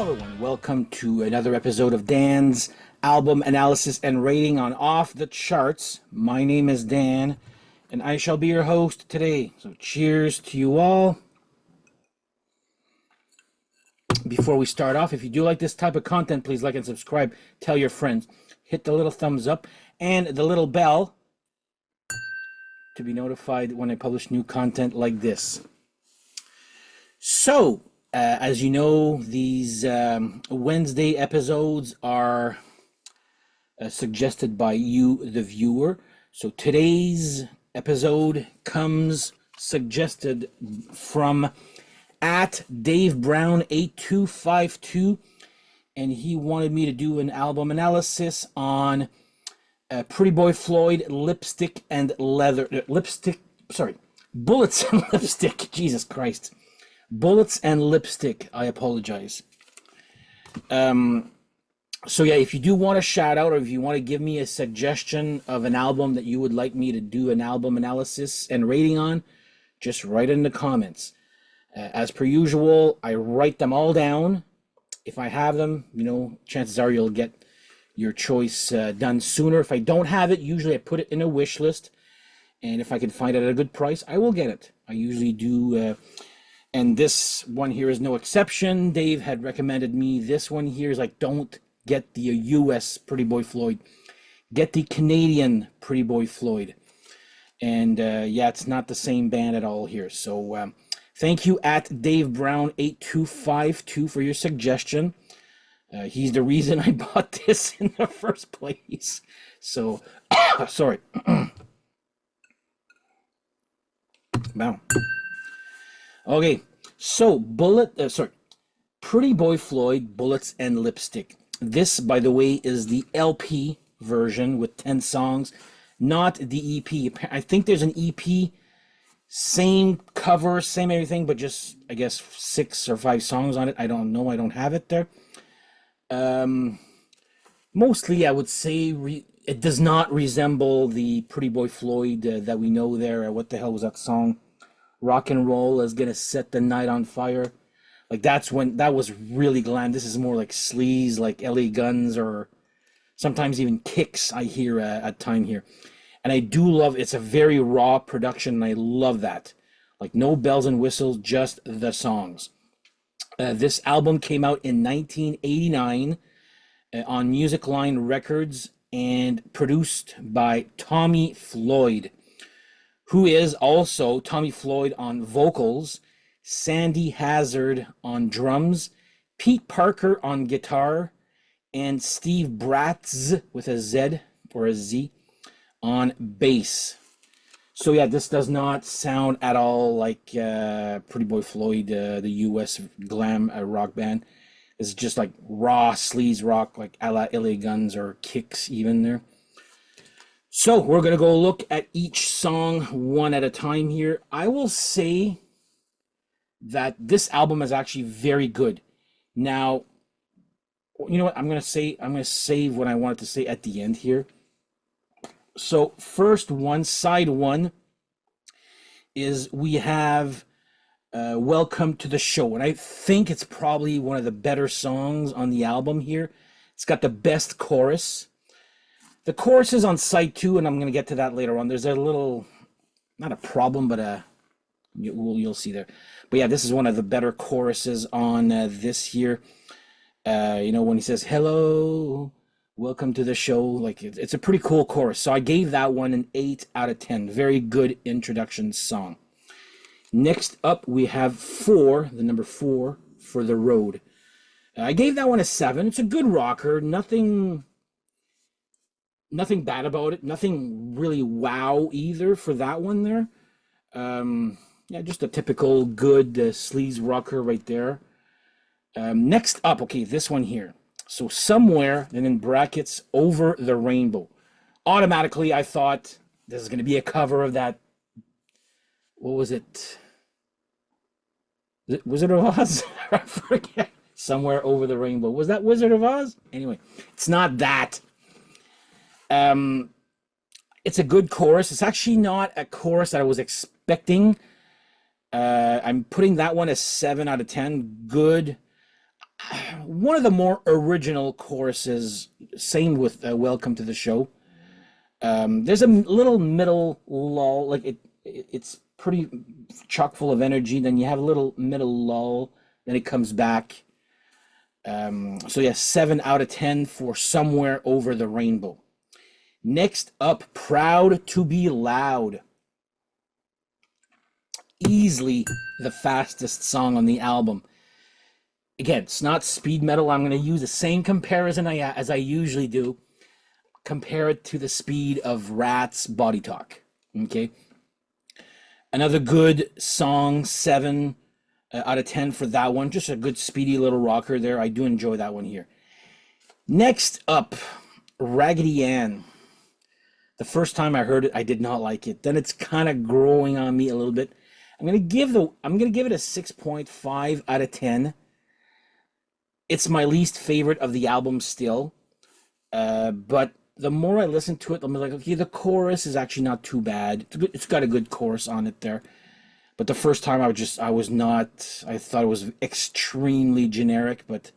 Hello everyone, welcome to another episode of Dan's album analysis and rating on Off the Charts. My name is Dan, and I shall be your host today. So cheers to you all. Before we start off, if you do like this type of content, please like and subscribe. Tell your friends. Hit the little thumbs up and the little bell to be notified when I publish new content like this. So, as you know, these Wednesday episodes are suggested by you, the viewer. So today's episode comes suggested from at Dave Brown 8252, and he wanted me to do an album analysis on Pretty Boy Floyd, Lipstik and Leather. Bullets and Lipstik. Jesus Christ. Bullets and Lipstik. I apologize. So yeah, if you do want a shout out, or if you want to give me a suggestion of an album that you would like me to do an album analysis and rating on, just write it in the comments. As per usual, I write them all down. If I have them, chances are you'll get your choice done sooner. If I don't have it, usually I put it in a wish list. And if I can find it at a good price, I will get it. I usually do. And this one here is no exception. Dave had recommended me this one here. Is like, don't get the US Pretty Boy Floyd. Get the Canadian Pretty Boy Floyd. And yeah, it's not the same band at all here. So thank you at Dave Brown 8252 for your suggestion. He's the reason I bought this in the first place. So, sorry. Wow. Okay, so Pretty Boy Floyd, Bullets and Lipstik. This, by the way, is the LP version with 10 songs, not the EP. I think there's an EP, same cover, same everything, but just, I guess, 6 or 5 songs on it. I don't know. I don't have it there. Mostly, I would say it does not resemble the Pretty Boy Floyd that we know there. What the hell was that song? Rock and Roll is gonna set the night on fire. Like, that was really glam. This is more like sleaze, like LA Guns, or sometimes even Kicks, I hear at time here. And I do love, it's a very raw production, and I love that. Like, no bells and whistles, just the songs. This album came out in 1989 on Music Line Records and produced by Tommy Floyd, who is also Tommy Floyd on vocals, Sandy Hazard on drums, Pete Parker on guitar, and Steve Bratz with a Z or a Z on bass. So yeah, this does not sound at all like Pretty Boy Floyd, the US glam rock band. It's just like raw sleaze rock, like a la LA Guns or Kicks even there. So we're going to go look at each song one at a time here. I will say that this album is actually very good. Now, you know what? I'm going to save what I wanted to say at the end here. So first one, side one, is we have Welcome to the Show. And I think it's probably one of the better songs on the album here. It's got the best chorus. The chorus is on side 2, and I'm going to get to that later on. There's a little, not a problem, but you'll see there. But yeah, this is one of the better choruses on this here. When he says, hello, welcome to the show. Like, it's a pretty cool chorus. So I gave that one an 8 out of 10. Very good introduction song. Next up, we have the number 4, For the Road. I gave that one a 7. It's a good rocker. Nothing bad about it. Nothing really wow either for that one there. Yeah, just a typical good sleaze rocker right there. Next up, okay, this one here. So Somewhere, and in brackets, Over the Rainbow. Automatically, I thought this is going to be a cover of that. What was it? Wizard of Oz? I forget. Somewhere Over the Rainbow. Was that Wizard of Oz? Anyway, it's not that. It's a good chorus. It's actually not a chorus that I was expecting. I'm putting that one as 7 out of 10. Good. one of the more original choruses. Same with "Welcome to the Show." There's a little middle lull, like it's pretty chock full of energy. Then you have a little middle lull, then it comes back. So yeah, 7 out of 10 for "Somewhere Over the Rainbow." Next up, "Proud to Be Loud." Easily the fastest song on the album. Again, it's not speed metal. I'm going to use the same comparison as I usually do. Compare it to the speed of Rat's Body Talk. Okay. Another good song, 7 out of 10 for that one. Just a good speedy little rocker there. I do enjoy that one here. Next up, "Raggedy Ann." The first time I heard it, I did not like it. Then it's kind of growing on me a little bit. I'm gonna give it a 6.5 out of 10. It's my least favorite of the album still. But the more I listen to it, I'm like, okay, the chorus is actually not too bad. It's got a good chorus on it there. But the first time I thought it was extremely generic. But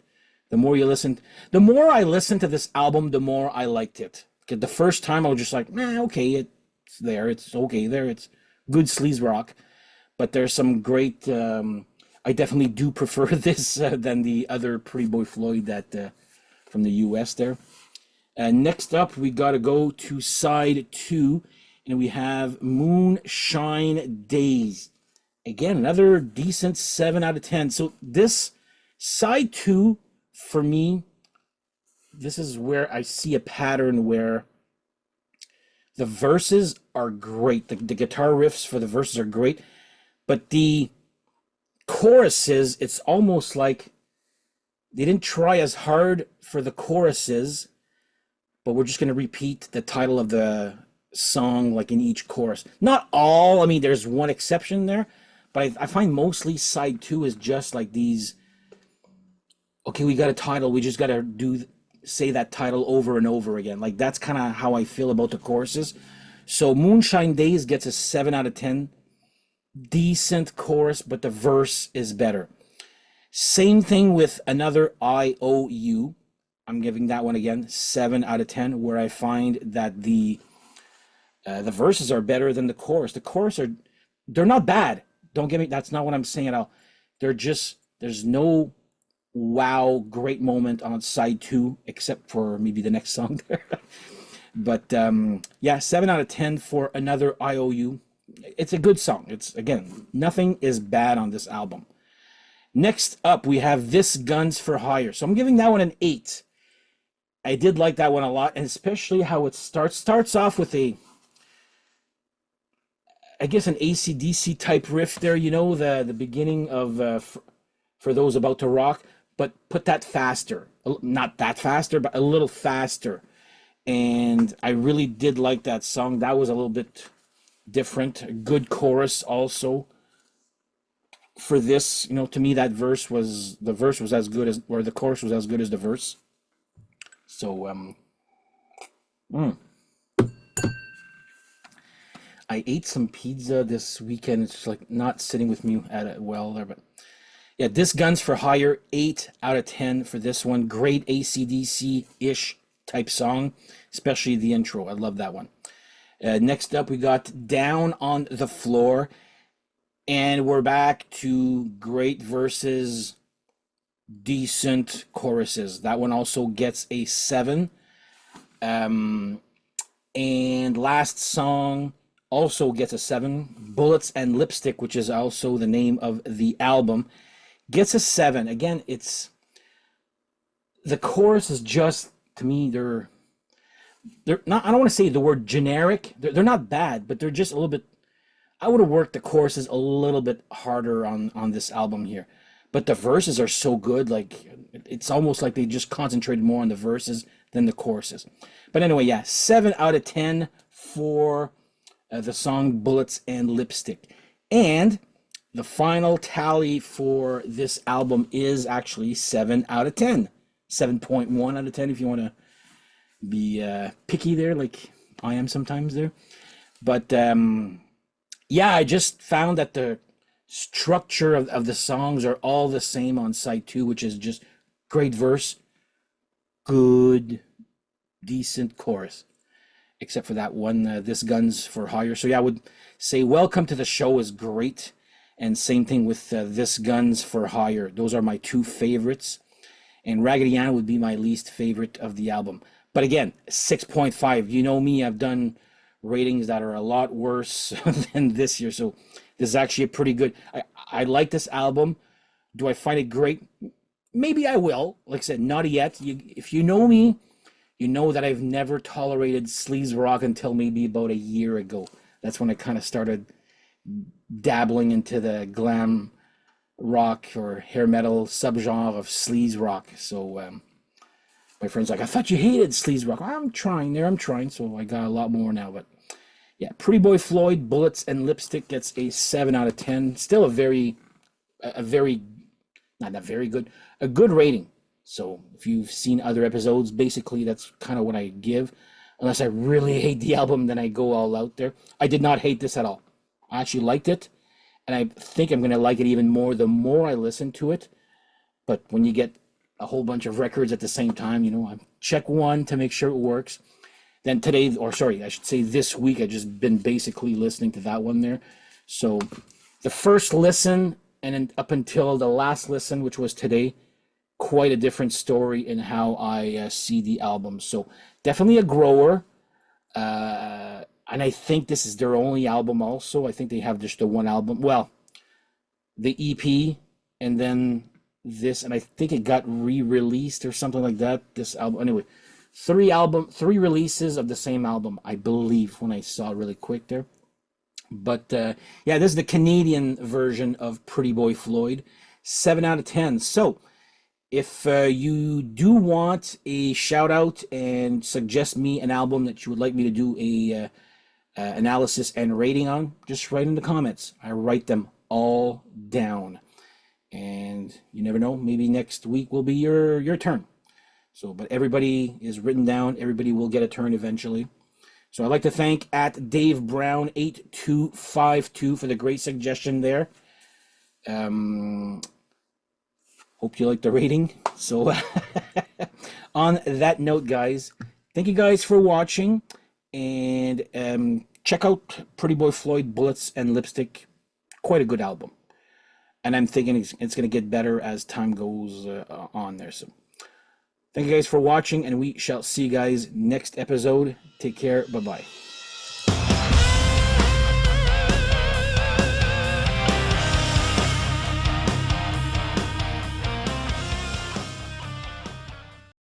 the more I listened to this album, the more I liked it. Okay, the first time I was just like, nah, okay, it's there, it's okay there, it's good sleaze rock. But there's some great. I definitely do prefer this than the other Pretty Boy Floyd that from the U.S. there. Next up, we got to go to side 2, and we have "Moonshine Days." Again, another decent 7 out of 10. So this side 2, for me, this is where I see a pattern where the verses are great. The guitar riffs for the verses are great, but the choruses, it's almost like they didn't try as hard for the choruses, but we're just going to repeat the title of the song like in each chorus. Not all, I mean, there's one exception there, but I find mostly side 2 is just like these, okay, we got a title, we just got to say that title over and over again. Like that's kind of how I feel about the choruses. So "Moonshine Days" gets a 7 out of 10. Decent chorus, but the verse is better. Same thing with "Another IOU." I'm giving that one again 7 out of 10, where I find that the verses are better than the chorus. The chorus they're not bad. Don't get me. That's not what I'm saying at all. There's no wow great moment on side 2 except for maybe the next song there. But yeah, 7 out of 10 for "Another IOU." It's a good song. It's, again, nothing is bad on this album. Next up, we have "This Gun's for Hire." So I'm giving that one an 8. I did like that one a lot, and especially how it starts off with I guess an AC/DC type riff there, the beginning of For Those About to Rock, but put that faster. Not that faster, but a little faster. And I really did like that song. That was a little bit different. Good chorus also. For this, to me, the verse was as good as, or the chorus was as good as the verse. So, I ate some pizza this weekend. It's like not sitting with me at it well there, but yeah, "This Gun's for Hire," 8 out of 10 for this one. Great AC/DC-ish type song, especially the intro. I love that one. Next up, we got "Down on the Floor," and we're back to great verses, decent choruses. That one also gets a 7. And last song also gets a 7. "Bullets and Lipstick," which is also the name of the album, gets a 7. Again, the chorus is just, to me, they're not, I don't want to say the word generic. They're not bad, but they're just a little bit, I would have worked the choruses a little bit harder on this album here. But the verses are so good, like it's almost like they just concentrated more on the verses than the choruses. But anyway, yeah, 7 out of 10 for the song "Bullets and Lipstick." And the final tally for this album is actually 7 out of 10. 7.1 out of 10 if you want to be picky there, like I am sometimes there. But yeah, I just found that the structure of the songs are all the same on side 2, which is just great verse, good, decent chorus, except for that one, This Gun's for Hire. So yeah, I would say Welcome to the Show is great. And same thing with This Gun's for Hire. Those are my two favorites. And Raggedy Ann would be my least favorite of the album. But again, 6.5. You know me, I've done ratings that are a lot worse than this year. So this is actually a pretty good. I like this album. Do I find it great? Maybe I will. Like I said, not yet. If you know me, you know that I've never tolerated sleaze rock until maybe about a year ago. That's when I kind of started dabbling into the glam rock or hair metal subgenre of sleaze rock. So my friend's like, I thought you hated sleaze rock. I'm trying. So I got a lot more now. But yeah, Pretty Boy Floyd, Bullets and Lipstick gets a 7 out of 10. Still a very, not very good, a good rating. So if you've seen other episodes, basically that's kind of what I give. Unless I really hate the album, then I go all out there. I did not hate this at all. I actually liked it. And I think I'm going to like it even more the more I listen to it. But when you get a whole bunch of records at the same time, I check one to make sure it works. Then today, or sorry, I should say this week, I just been basically listening to that one there. So the first listen and then up until the last listen, which was today, quite a different story in how I see the album. So definitely a grower. And I think this is their only album also. I think they have just the one album. Well, the EP and then this, and I think it got re-released or something like that, this album. Anyway, three releases of the same album, I believe, when I saw it really quick there. But yeah, this is the Canadian version of Pretty Boy Floyd. 7 out of 10. So if you do want a shout out and suggest me an album that you would like me to do a analysis and rating on, just write in the comments. I write them all down. And you never know, maybe next week will be your turn. So, but everybody is written down. Everybody will get a turn eventually. So I'd like to thank at Dave Brown 8252 for the great suggestion there. Hope you like the rating. So on that note, guys, thank you guys for watching. And check out Pretty Boy Floyd, Bullets and Lipstick. Quite a good album. And I'm thinking it's going to get better as time goes on there. So thank you guys for watching, and we shall see you guys next episode. Take care. Bye-bye.